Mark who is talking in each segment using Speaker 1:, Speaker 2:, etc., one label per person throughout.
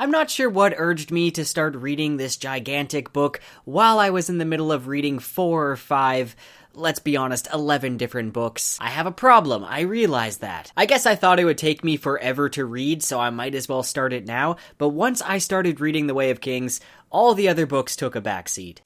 Speaker 1: I'm not sure what urged me to start reading this gigantic book while I was in the middle of reading 4 or 5, let's be honest, 11 different books. I have a problem, I realize that. I guess I thought it would take me forever to read, so I might as well start it now, but once I started reading The Way of Kings, all the other books took a backseat.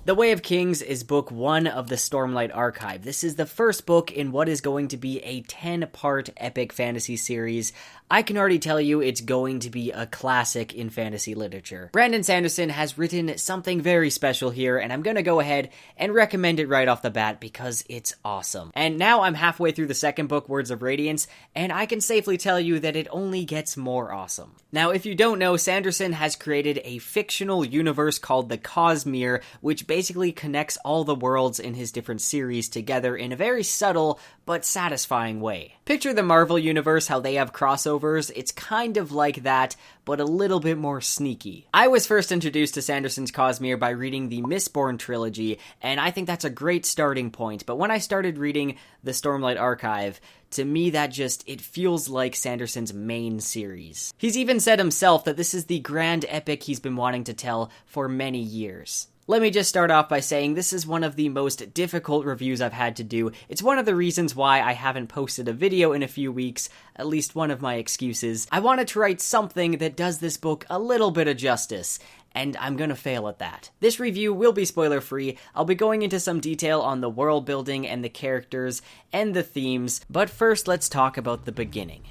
Speaker 1: The Way of Kings is book 1 of the Stormlight Archive. This is the first book in what is going to be a 10-part epic fantasy series. I can already tell you it's going to be a classic in fantasy literature. Brandon Sanderson has written something very special here, and I'm gonna go ahead and recommend it right off the bat because it's awesome. And now I'm halfway through the second book, Words of Radiance, and I can safely tell you that it only gets more awesome. Now, if you don't know, Sanderson has created a fictional universe called the Cosmere, which basically connects all the worlds in his different series together in a very subtle but satisfying way. Picture the Marvel Universe, how they have crossovers. It's kind of like that, but a little bit more sneaky. I was first introduced to Sanderson's Cosmere by reading the Mistborn trilogy, and I think that's a great starting point, but when I started reading the Stormlight Archive, to me it feels like Sanderson's main series. He's even said himself that this is the grand epic he's been wanting to tell for many years. Let me just start off by saying this is one of the most difficult reviews I've had to do. It's one of the reasons why I haven't posted a video in a few weeks, at least one of my excuses. I wanted to write something that does this book a little bit of justice, and I'm gonna fail at that. This review will be spoiler-free. I'll be going into some detail on the world building and the characters and the themes, but first let's talk about the beginning.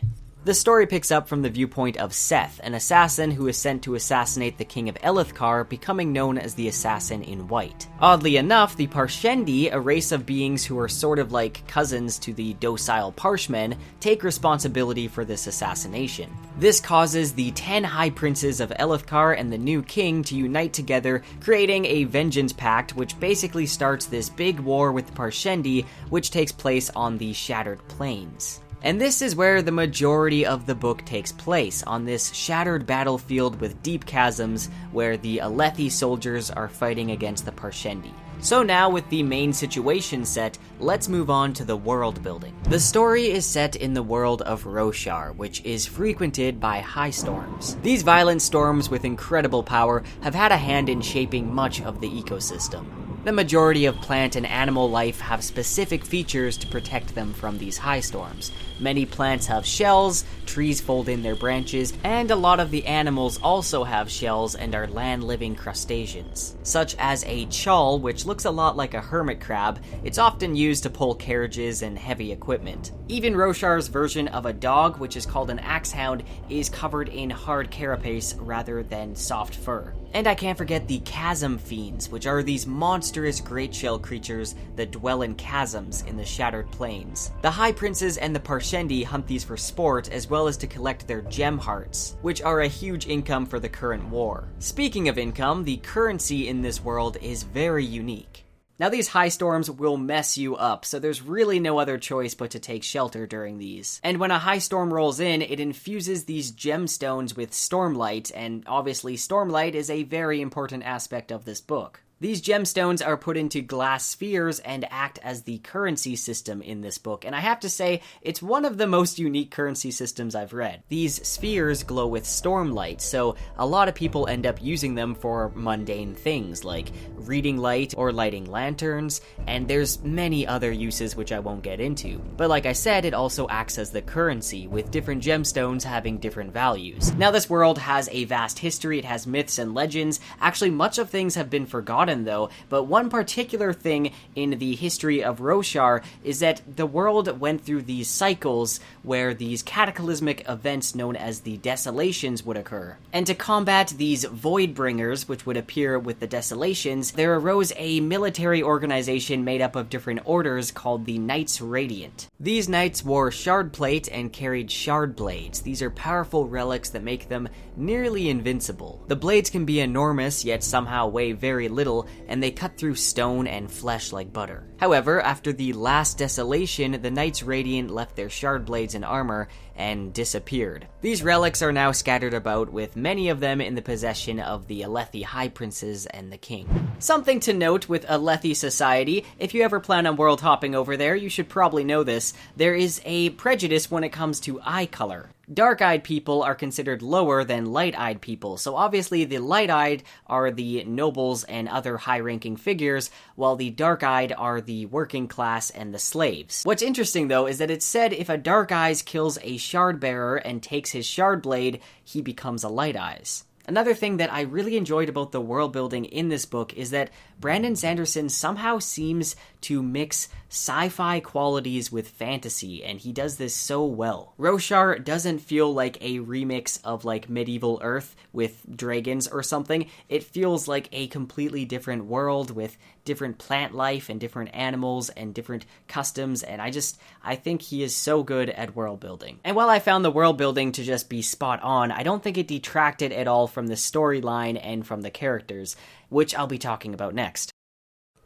Speaker 1: The story picks up from the viewpoint of Seth, an assassin who is sent to assassinate the king of Elithkar, becoming known as the Assassin in White. Oddly enough, the Parshendi, a race of beings who are sort of like cousins to the docile Parshmen, take responsibility for this assassination. This causes the 10 High Princes of Elithkar and the new king to unite together, creating a vengeance pact which basically starts this big war with the Parshendi, which takes place on the Shattered Plains. And this is where the majority of the book takes place, on this shattered battlefield with deep chasms where the Alethi soldiers are fighting against the Parshendi. So now with the main situation set, let's move on to the world building. The story is set in the world of Roshar, which is frequented by high storms. These violent storms with incredible power have had a hand in shaping much of the ecosystem. The majority of plant and animal life have specific features to protect them from these high storms. Many plants have shells, trees fold in their branches, and a lot of the animals also have shells and are land-living crustaceans. Such as a chawl, which looks a lot like a hermit crab. It's often used to pull carriages and heavy equipment. Even Roshar's version of a dog, which is called an axehound, is covered in hard carapace rather than soft fur. And I can't forget the chasm fiends, which are these monstrous great shell creatures that dwell in chasms in the Shattered Plains. The High Princes and the Parshendi hunt these for sport as well as to collect their gem hearts, which are a huge income for the current war. Speaking of income, the currency in this world is very unique. Now these high storms will mess you up, so there's really no other choice but to take shelter during these. And when a high storm rolls in, it infuses these gemstones with stormlight, and obviously stormlight is a very important aspect of this book. These gemstones are put into glass spheres and act as the currency system in this book, and I have to say, it's one of the most unique currency systems I've read. These spheres glow with stormlight, so a lot of people end up using them for mundane things, like reading light or lighting lanterns, and there's many other uses which I won't get into. But like I said, it also acts as the currency, with different gemstones having different values. Now this world has a vast history, it has myths and legends. Actually, much of things have been forgotten though, but one particular thing in the history of Roshar is that the world went through these cycles where these cataclysmic events known as the Desolations would occur. And to combat these Voidbringers, which would appear with the Desolations, there arose a military organization made up of different orders called the Knights Radiant. These knights wore shard plate and carried shard blades. These are powerful relics that make them nearly invincible. The blades can be enormous, yet somehow weigh very little steel, and they cut through stone and flesh like butter. However, after the last desolation, the Knights Radiant left their shard blades and armor and disappeared. These relics are now scattered about, with many of them in the possession of the Alethi High Princes and the King. Something to note with Alethi society, if you ever plan on world hopping over there, you should probably know this, there is a prejudice when it comes to eye color. Dark-eyed people are considered lower than light-eyed people, so obviously the light-eyed are the nobles and other high-ranking figures, while the dark-eyed are the working class and the slaves. What's interesting though is that it's said if a Dark Eyes kills a shard bearer and takes his shard blade, he becomes a Light Eyes. Another thing that I really enjoyed about the world building in this book is that Brandon Sanderson somehow seems to mix sci-fi qualities with fantasy, and he does this so well. Roshar doesn't feel like a remix of like medieval Earth with dragons or something. It feels like a completely different world with different plant life and different animals and different customs, and I think he is so good at world building. And while I found the world building to just be spot on, I don't think it detracted at all from the storyline and from the characters, which I'll be talking about next.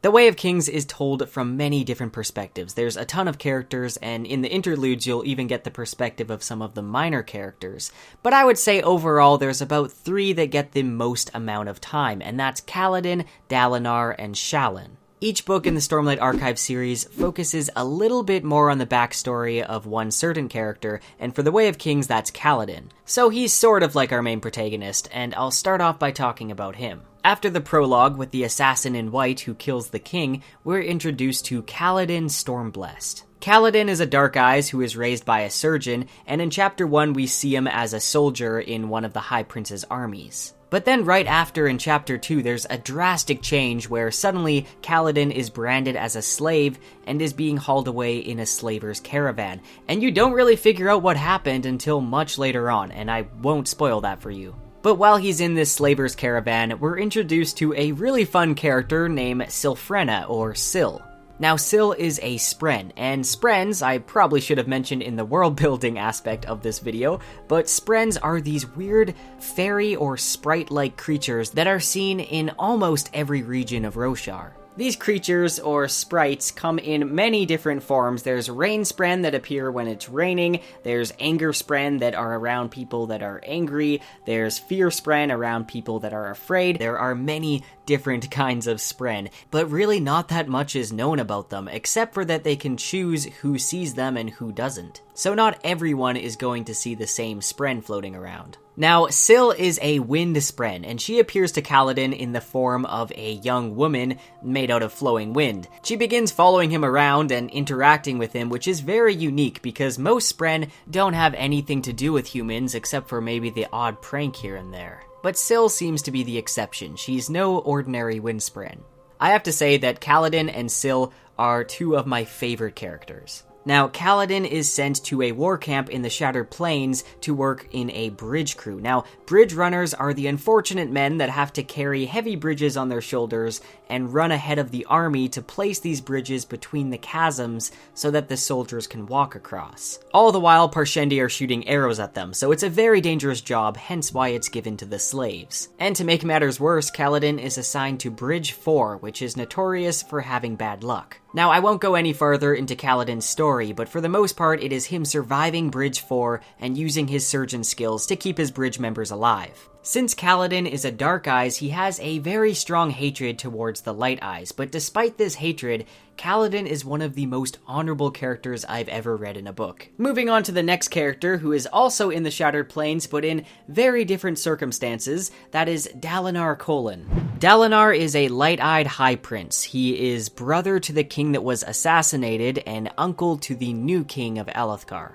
Speaker 1: The Way of Kings is told from many different perspectives. There's a ton of characters, and in the interludes you'll even get the perspective of some of the minor characters. But I would say overall there's about 3 that get the most amount of time, and that's Kaladin, Dalinar, and Shallan. Each book in the Stormlight Archive series focuses a little bit more on the backstory of one certain character, and for The Way of Kings that's Kaladin. So he's sort of like our main protagonist, and I'll start off by talking about him. After the prologue with the assassin in white who kills the king, we're introduced to Kaladin Stormblessed. Kaladin is a Dark Eyes who is raised by a surgeon, and in Chapter 1 we see him as a soldier in one of the High Prince's armies. But then right after in Chapter 2 there's a drastic change where suddenly Kaladin is branded as a slave and is being hauled away in a slaver's caravan, and you don't really figure out what happened until much later on, and I won't spoil that for you. But while he's in this slaver's caravan, we're introduced to a really fun character named Silfrena, or Sil. Now, Sil is a Spren, and Sprens I probably should have mentioned in the world-building aspect of this video, but Sprens are these weird fairy or sprite-like creatures that are seen in almost every region of Roshar. These creatures, or sprites, come in many different forms. There's rain spren that appear when it's raining, there's anger spren that are around people that are angry, there's fear spren around people that are afraid. There are many different kinds of spren, but really not that much is known about them, except for that they can choose who sees them and who doesn't. So not everyone is going to see the same spren floating around. Now, Sil is a wind spren, and she appears to Kaladin in the form of a young woman made out of flowing wind. She begins following him around and interacting with him, which is very unique because most spren don't have anything to do with humans except for maybe the odd prank here and there. But Sil seems to be the exception. She's no ordinary wind spren. I have to say that Kaladin and Sil are 2 of my favorite characters. Now, Kaladin is sent to a war camp in the Shattered Plains to work in a bridge crew. Now, bridge runners are the unfortunate men that have to carry heavy bridges on their shoulders and run ahead of the army to place these bridges between the chasms so that the soldiers can walk across. All the while, Parshendi are shooting arrows at them, so it's a very dangerous job, hence why it's given to the slaves. And to make matters worse, Kaladin is assigned to Bridge 4, which is notorious for having bad luck. Now, I won't go any further into Kaladin's story, but for the most part, it is him surviving Bridge 4 and using his surgeon skills to keep his bridge members alive. Since Kaladin is a Dark Eyes, he has a very strong hatred towards the Light Eyes, but despite this hatred, Kaladin is one of the most honorable characters I've ever read in a book. Moving on to the next character, who is also in the Shattered Plains, but in very different circumstances, that is Dalinar Kholin. Dalinar is a light-eyed high prince. He is brother to the king that was assassinated and uncle to the new king of Alethkar.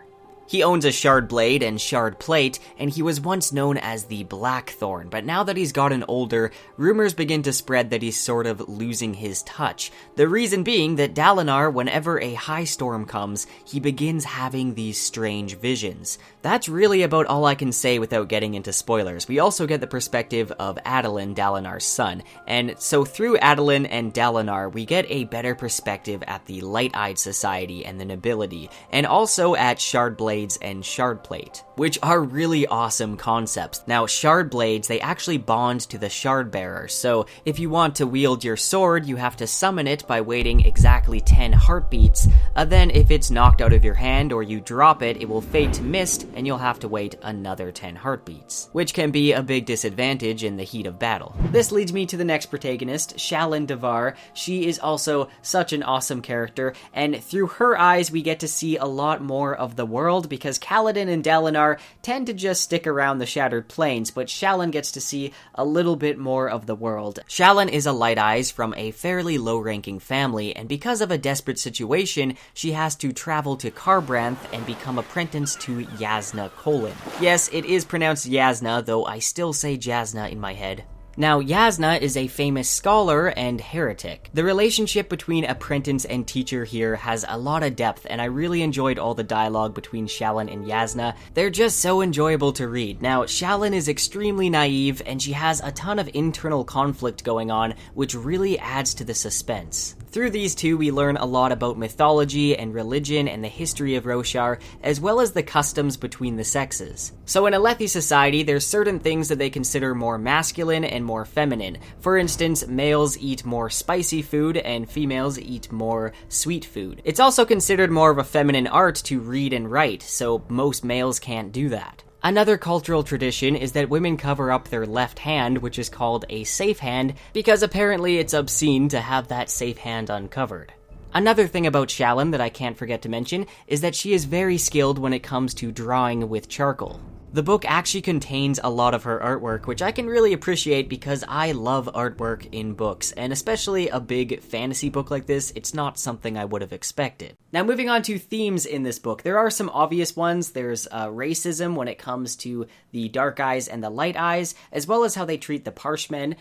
Speaker 1: He owns a shard blade and shard plate, and he was once known as the Blackthorn, but now that he's gotten older, rumors begin to spread that he's sort of losing his touch. The reason being that Dalinar, whenever a high storm comes, he begins having these strange visions. That's really about all I can say without getting into spoilers. We also get the perspective of Adolin, Dalinar's son, and so through Adolin and Dalinar, we get a better perspective at the Light-Eyed Society and the nobility, and also at Shardblade blades and shard plate, which are really awesome concepts. Now, shard blades, they actually bond to the shard bearer, so if you want to wield your sword, you have to summon it by waiting exactly 10 heartbeats. Then if it's knocked out of your hand or you drop it, it will fade to mist and you'll have to wait another 10 heartbeats, which can be a big disadvantage in the heat of battle. This leads me to the next protagonist, Shalyn Devar. She is also such an awesome character, and through her eyes we get to see a lot more of the world, because Kaladin and Dalinar tend to just stick around the Shattered Plains, but Shalyn gets to see a little bit more of the world. Shalyn is a Light Eyes from a fairly low-ranking family, and because of a desperate situation, she has to travel to Kharbranth and become apprenticed to Yasna Kholin. Yes, it is pronounced Yasna, though I still say Jasna in my head. Now, Yasna is a famous scholar and heretic. The relationship between apprentice and teacher here has a lot of depth, and I really enjoyed all the dialogue between Shalyn and Yasna. They're just so enjoyable to read. Now, Shalyn is extremely naive, and she has a ton of internal conflict going on, which really adds to the suspense. Through these two, we learn a lot about mythology and religion and the history of Roshar, as well as the customs between the sexes. So in Alethi society, there's certain things that they consider more masculine and more feminine. For instance, males eat more spicy food and females eat more sweet food. It's also considered more of a feminine art to read and write, so most males can't do that. Another cultural tradition is that women cover up their left hand, which is called a safe hand, because apparently it's obscene to have that safe hand uncovered. Another thing about Shalyn that I can't forget to mention is that she is very skilled when it comes to drawing with charcoal. The book actually contains a lot of her artwork, which I can really appreciate because I love artwork in books, and especially a big fantasy book like this, it's not something I would have expected. Now, moving on to themes in this book, there are some obvious ones. There's racism when it comes to the Dark Eyes and the Light Eyes, as well as how they treat the Parshmen.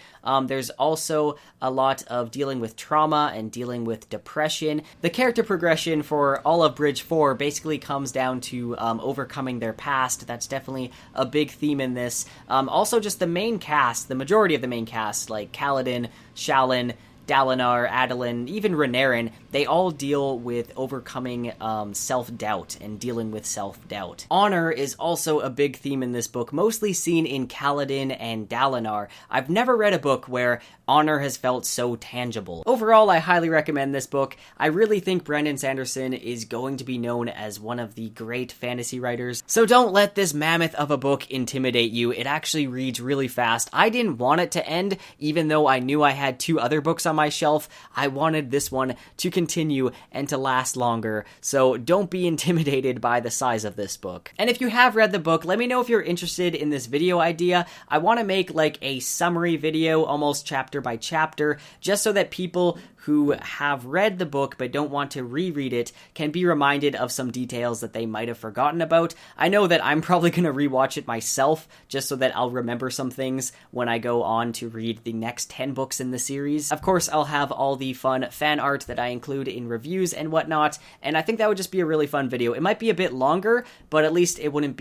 Speaker 1: There's also a lot of dealing with trauma and dealing with depression. The character progression for all of Bridge 4 basically comes down to overcoming their past. That's definitely a big theme in this. Also, just the main cast, the majority of the main cast, like Kaladin, Shalyn, Dalinar, Adolin, even Renarin, they all deal with overcoming self-doubt and dealing with self-doubt. Honor is also a big theme in this book, mostly seen in Kaladin and Dalinar. I've never read a book where honor has felt so tangible. Overall, I highly recommend this book. I really think Brandon Sanderson is going to be known as one of the great fantasy writers, so don't let this mammoth of a book intimidate you. It actually reads really fast. I didn't want it to end, even though I knew I had 2 other books on my shelf. I wanted this one to continue and to last longer, so don't be intimidated by the size of this book. And if you have read the book, let me know if you're interested in this video idea. I want to make like a summary video, almost chapter by chapter, just so that people who have read the book but don't want to reread it can be reminded of some details that they might have forgotten about. I know that I'm probably going to rewatch it myself just so that I'll remember some things when I go on to read the next 10 books in the series. Of course, I'll have all the fun fan art that I include in reviews and whatnot, and I think that would just be a really fun video. It might be a bit longer, but at least it wouldn't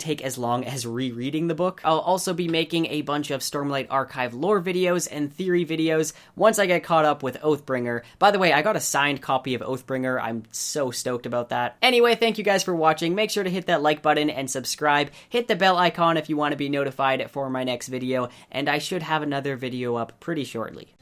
Speaker 1: take as long as rereading the book. I'll also be making a bunch of Stormlight Archive lore videos and theory videos once I get caught up with Oathbringer. By the way, I got a signed copy of Oathbringer. I'm so stoked about that. Anyway, thank you guys for watching. Make sure to hit that like button and subscribe. Hit the bell icon if you want to be notified for my next video, and I should have another video up pretty shortly.